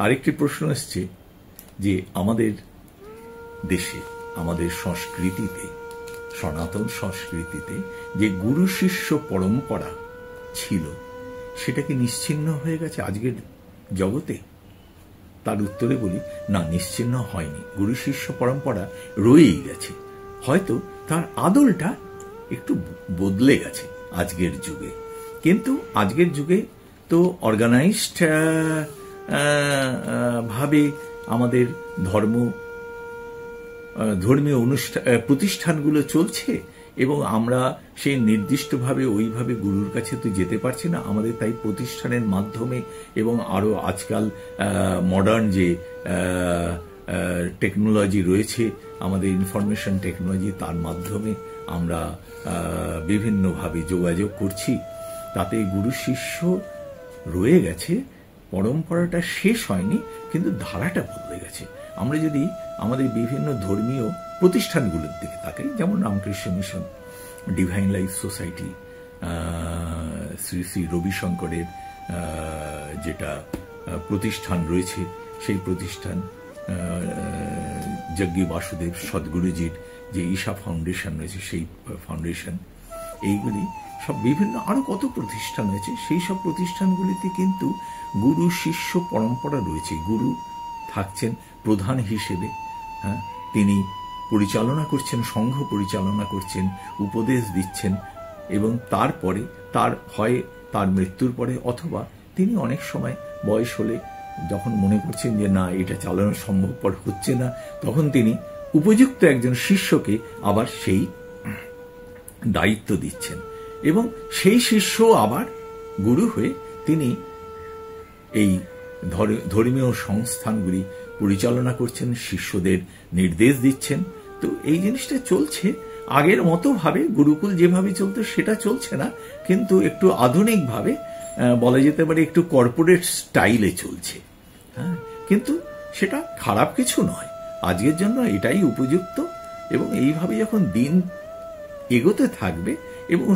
আরেকটি প্রশ্ন এসছে যে আমাদের দেশে, আমাদের সংস্কৃতিতে, সনাতন সংস্কৃতিতে যে গুরু শিষ্য পরম্পরা ছিল সেটা কি নিশ্চিহ্ন হয়ে গেছে আজকের জগতে? তার উত্তরে বলি, না, নিশ্চিহ্ন হয়নি। গুরু শিষ্য পরম্পরা রয়েই গেছে, হয়তো তার আদলটা একটু বদলে গেছে আজকের যুগে। কিন্তু আজকের যুগে তো অর্গানাইজড ভাবে আমাদের ধর্মীয় প্রতিষ্ঠানগুলো চলছে, এবং আমরা সেই নির্দিষ্টভাবে ওইভাবে গুরুর কাছে তো যেতে পারছি না। আমাদের তাই প্রতিষ্ঠানের মাধ্যমে এবং আরো আজকাল মডার্ন যে টেকনোলজি রয়েছে, আমাদের ইনফরমেশন টেকনোলজি, তার মাধ্যমে আমরা বিভিন্নভাবে যোগাযোগ করছি। তাতে গুরু শিষ্য রয়ে গেছে, পরম্পরাটা শেষ হয়নি, কিন্তু ধারাটা বদলে গেছে। আমরা যদি আমাদের বিভিন্ন ধর্মীয় প্রতিষ্ঠানগুলোর দিকে তাকাই, যেমন Ramakrishna Mission, Divine Life Society, Shri Shri রবিশঙ্করের যেটা প্রতিষ্ঠান রয়েছে, সেই প্রতিষ্ঠান, যজ্ঞী বাসুদেব সদ্গুরুজির যে ঈশা ফাউন্ডেশন রয়েছে, সেই ফাউন্ডেশন, এইগুলি সব বিভিন্ন আরো কত প্রতিষ্ঠান রয়েছে। সেই সব প্রতিষ্ঠানগুলিতে কিন্তু গুরু শিষ্য পরম্পরা রয়েছে। গুরু থাকছেন প্রধান হিসেবে, হ্যাঁ, তিনি পরিচালনা করছেন, সংঘ পরিচালনা করছেন, উপদেশ দিচ্ছেন, এবং তারপরে তার মৃত্যুর পরে, অথবা তিনি অনেক সময় বয়স হলে যখন মনে করছেন যে না, এটা চালানো সম্ভবপর হচ্ছে না, তখন তিনি উপযুক্ত একজন শিষ্যকে আবার সেই দায়িত্ব দিচ্ছেন, এবং সেই শিষ্য আবার গুরু হয়ে তিনি এই ধর্মীয় সংস্থানগুলি পরিচালনা করছেন, শিষ্যদের নির্দেশ দিচ্ছেন। তো এই জিনিসটা চলছে আগের মতো ভাবে, গুরুকুল যেভাবে চলতো সেটা চলছে না, কিন্তু একটু আধুনিকভাবে, বলা যেতে পারে একটু কর্পোরেট স্টাইলে চলছে। হ্যাঁ, কিন্তু সেটা খারাপ কিছু নয়, আজকের জন্য এটাই উপযুক্ত। এবং এইভাবে যখন দিন এগোতে থাকবে এবং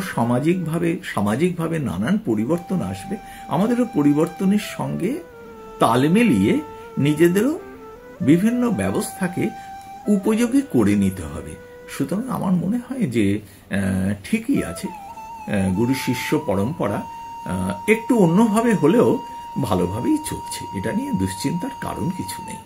সামাজিকভাবে নানান পরিবর্তন আসবে, আমাদেরও পরিবর্তনের সঙ্গে তাল মিলিয়ে নিজেদেরও বিভিন্ন ব্যবস্থাকে উপযোগী করে নিতে হবে। সুতরাং আমার মনে হয় যে ঠিকই আছে, গুরু শিষ্য পরম্পরা একটু অন্যভাবে হলেও ভালোভাবেই চলছে, এটা নিয়ে দুশ্চিন্তার কারণ কিছু নেই।